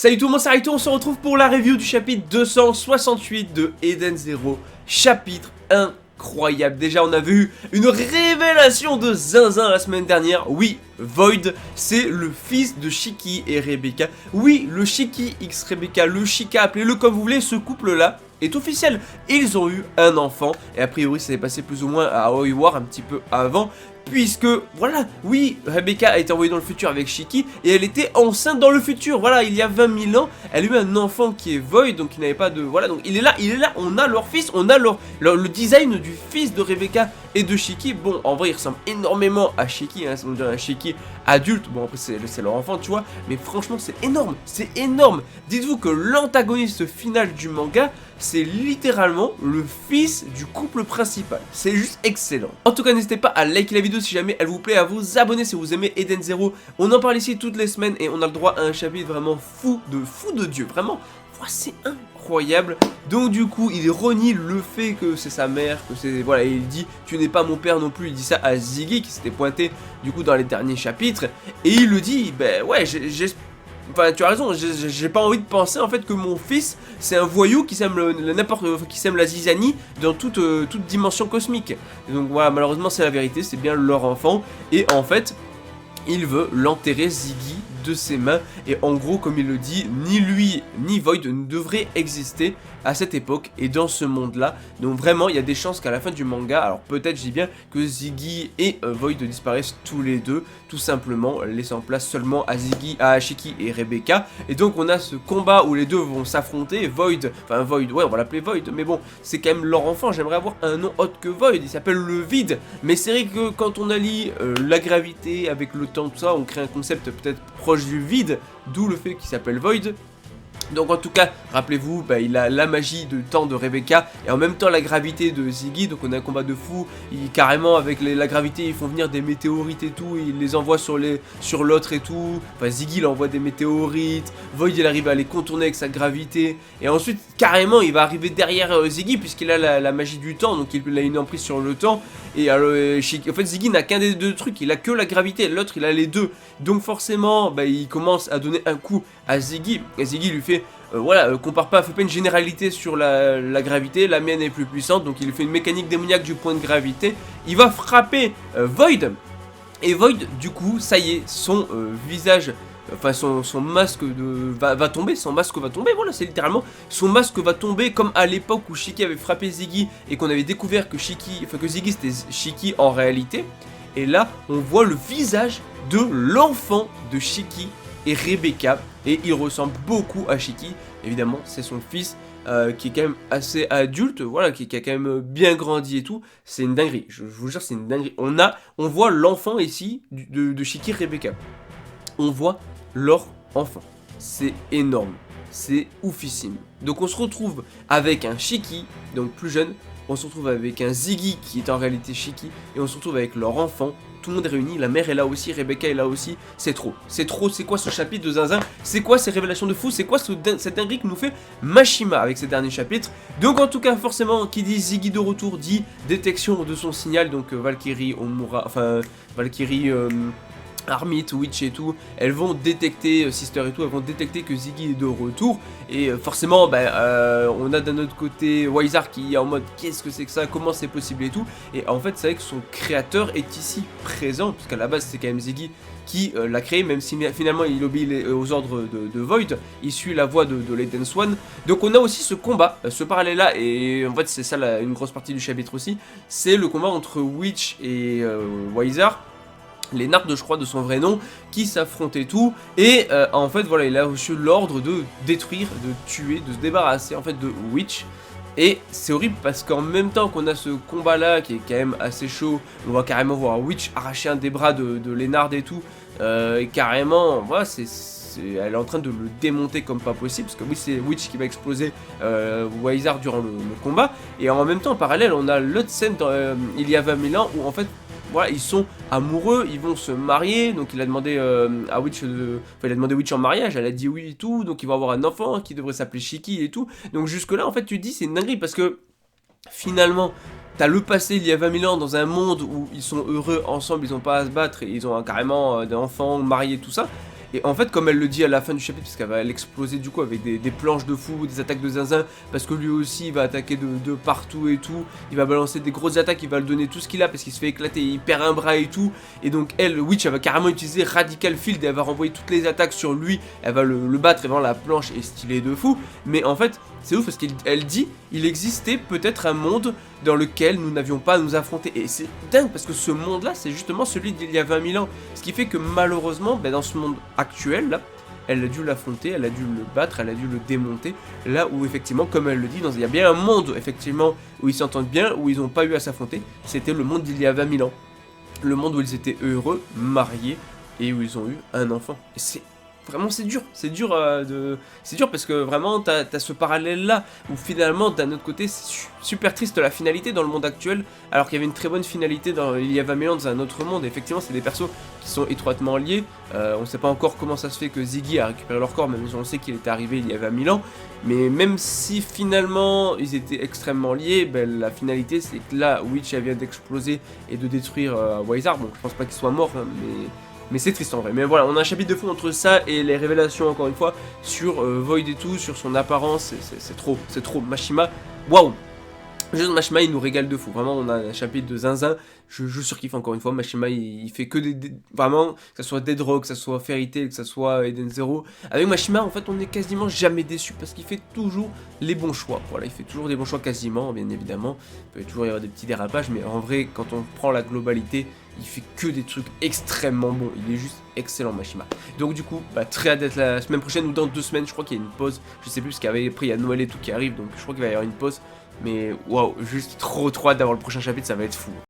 Salut tout le monde, c'est Raito, on se retrouve pour la review du chapitre 268 de Eden Zero. Chapitre incroyable. Déjà on avait eu une révélation de zinzin la semaine dernière. Oui, Void, c'est le fils de Shiki et Rebecca. Oui, le Shiki x Rebecca, le Shika, appelez-le comme vous voulez, ce couple là est officiel. Ils ont eu un enfant et a priori ça s'est passé plus ou moins à Oiwar un petit peu avant. Puisque, voilà, oui, Rebecca a été envoyée dans le futur avec Shiki et elle était enceinte dans le futur. Voilà, il y a 20 000 ans, elle a eu un enfant qui est Void, donc il n'avait pas de... Voilà, donc il est là, on a leur fils, on a le design du fils de Rebecca et de Shiki. Bon, en vrai, il ressemble énormément à Shiki, hein, on dirait un Shiki adulte. Bon, après, c'est leur enfant, tu vois, mais franchement, c'est énorme, c'est énorme. Dites-vous que l'antagoniste final du manga, c'est littéralement le fils du couple principal. C'est juste excellent. En tout cas, n'hésitez pas à liker la vidéo si jamais elle vous plaît, à vous abonner si vous aimez Eden Zero. On en parle ici toutes les semaines et on a le droit à un chapitre vraiment fou de Dieu. Vraiment, c'est incroyable. Donc du coup, il renie le fait que c'est sa mère, que c'est... Voilà, et il dit « Tu n'es pas mon père non plus ». Il dit ça à Ziggy qui s'était pointé du coup dans les derniers chapitres. Et il le dit, ben ouais, Enfin, tu as raison, j'ai pas envie de penser en fait que mon fils c'est un voyou qui sème qui sème la zizanie dans toute dimension cosmique. Et donc voilà, malheureusement c'est la vérité, c'est bien leur enfant. Et en fait, il veut l'enterrer Ziggy de ses mains. Et en gros, comme il le dit, ni lui ni Void ne devraient exister à cette époque et dans ce monde-là. Donc vraiment, il y a des chances qu'à la fin du manga, alors peut-être, je dis bien, que Ziggy et Void disparaissent tous les deux, tout simplement, laissant place seulement à Shiki et Rebecca. Et donc on a ce combat où les deux vont s'affronter. Void, ouais, on va l'appeler Void, mais bon, c'est quand même leur enfant. J'aimerais avoir un nom autre que Void, il s'appelle le vide. Mais c'est vrai que quand on allie la gravité avec le temps, tout ça, on crée un concept peut-être proche du vide, d'où le fait qu'il s'appelle Void. Donc en tout cas, rappelez-vous, il a la magie de temps de Rebecca et en même temps la gravité de Ziggy. Donc on a un combat de fou, carrément avec la gravité ils font venir des météorites et tout, ils les envoient sur l'autre et tout. Enfin Ziggy il envoie des météorites, Void il arrive à les contourner avec sa gravité. Et ensuite carrément il va arriver derrière Ziggy puisqu'il a la magie du temps, donc il a une emprise sur le temps. Et en fait Ziggy n'a qu'un des deux trucs, il a que la gravité, l'autre il a les deux. Donc forcément il commence à donner un coup à Ziggy et Ziggy lui fait voilà, compare pas, fais pas une généralité sur la gravité, la mienne est plus puissante, donc il fait une mécanique démoniaque du point de gravité. Il va frapper Void, et Void, du coup, ça y est, son visage, enfin son masque va tomber, son masque va tomber, voilà, c'est littéralement, son masque va tomber comme à l'époque où Shiki avait frappé Ziggy, et qu'on avait découvert que Ziggy c'était Shiki en réalité. Et là, on voit le visage de l'enfant de Shiki et Rebecca, et il ressemble beaucoup à Shiki. Évidemment c'est son fils qui est quand même assez adulte, voilà, qui a quand même bien grandi et tout. C'est une dinguerie, je vous jure, c'est une dinguerie. On voit l'enfant ici de Shiki et Rebecca, on voit leur enfant, c'est énorme, c'est oufissime. Donc on se retrouve avec un Shiki, donc plus jeune, on se retrouve avec un Ziggy qui est en réalité Shiki, et on se retrouve avec leur enfant. Tout le monde est réuni, la mère est là aussi, Rebecca est là aussi, c'est trop, c'est quoi ce chapitre de zinzin, c'est quoi ces révélations de fou, c'est quoi cette dinguerie que nous fait Mashima avec ces derniers chapitres. Donc en tout cas forcément, qui dit Ziggy de retour dit détection de son signal, donc Valkyrie, Omura, enfin Valkyrie... Armit, Witch et tout, elles vont détecter, Sister et tout, elles vont détecter que Ziggy est de retour. Et forcément, on a d'un autre côté Wizard qui est en mode qu'est-ce que c'est que ça, comment c'est possible et tout. Et en fait, c'est vrai que son créateur est ici présent, puisqu'à la base, c'est quand même Ziggy qui l'a créé, même si finalement il obéit aux ordres de Void, il suit la voie de l'Eden Swan. Donc on a aussi ce combat, ce parallèle-là, et en fait, c'est ça une grosse partie du chapitre aussi, c'est le combat entre Witch et Wizard. Les Nardes, je crois, de son vrai nom, qui s'affrontent et tout, et en fait, voilà, il a reçu l'ordre de détruire, de tuer, de se débarrasser, en fait, de Witch. Et c'est horrible parce qu'en même temps qu'on a ce combat-là, qui est quand même assez chaud, on va carrément voir Witch arracher un des bras de Lénard et tout, et carrément, voilà, elle est en train de le démonter comme pas possible, parce que oui, c'est Witch qui va exploser Wizard durant le combat, et en même temps, en parallèle, on a l'autre scène dans il y a 20 000 ans, où en fait, voilà, ils sont amoureux, ils vont se marier, donc il a demandé à Witch il a demandé Witch en mariage, elle a dit oui et tout, donc ils vont avoir un enfant qui devrait s'appeler Shiki et tout. Donc jusque là en fait tu te dis c'est une dinguerie parce que finalement t'as le passé il y a 20 000 ans dans un monde où ils sont heureux ensemble, ils ont pas à se battre et ils ont carrément des enfants mariés tout ça. Et en fait, comme elle le dit à la fin du chapitre, parce qu'elle va l'exploser du coup avec des planches de fou, des attaques de zinzin, parce que lui aussi il va attaquer de partout et tout, il va balancer des grosses attaques, il va lui donner tout ce qu'il a parce qu'il se fait éclater, il perd un bras et tout, et donc elle, Witch, elle va carrément utiliser Radical Field, et elle va renvoyer toutes les attaques sur lui, elle va le battre, et vraiment la planche est stylée de fou, mais en fait, c'est ouf parce qu'elle dit, il existait peut-être un monde dans lequel nous n'avions pas à nous affronter, et c'est dingue parce que ce monde-là, c'est justement celui d'il y a 20 000 ans, ce qui fait que malheureusement, ben, dans ce monde actuel, là, elle a dû l'affronter, elle a dû le battre, elle a dû le démonter, là où effectivement, comme elle le dit, il y a bien un monde, effectivement, où ils s'entendent bien, où ils n'ont pas eu à s'affronter, c'était le monde d'il y a 20 000 ans. Le monde où ils étaient heureux, mariés, et où ils ont eu un enfant. Et c'est... Vraiment c'est dur c'est dur parce que vraiment t'as ce parallèle là où finalement d'un autre côté c'est super triste la finalité dans le monde actuel alors qu'il y avait une très bonne finalité dans il y a 20 000 ans dans un autre monde. Et effectivement c'est des persos qui sont étroitement liés, on sait pas encore comment ça se fait que Ziggy a récupéré leur corps, même si on sait qu'il était arrivé il y a 20 000 ans, mais même si finalement ils étaient extrêmement liés, ben, la finalité c'est que là Witch vient d'exploser et de détruire Wizard. Bon je pense pas qu'il soit mort hein, mais c'est triste en vrai. Mais voilà, on a un chapitre de fond entre ça et les révélations, encore une fois, sur Void et tout, sur son apparence. C'est trop. Mashima, waouh! Juste Mashima, il nous régale de fou. Vraiment, on a un chapitre de zinzin. Je surkiffe encore une fois. Mashima, il fait que vraiment, que ce soit Dead Rock, que ce soit Fairy Tail, que ce soit Eden Zero. Avec Mashima, en fait, on est quasiment jamais déçu parce qu'il fait toujours les bons choix. Voilà, il fait toujours des bons choix quasiment, bien évidemment. Il peut toujours y avoir des petits dérapages, mais en vrai, quand on prend la globalité, il fait que des trucs extrêmement bons. Il est juste excellent, Mashima. Donc du coup, bah, très hâte d'être la semaine prochaine ou dans 2 semaines. Je crois qu'il y a une pause. Je sais plus parce qu'après il y a Noël et tout qui arrive, donc je crois qu'il va y avoir une pause. Mais waouh, juste trop hâte d'avoir le prochain chapitre, ça va être fou.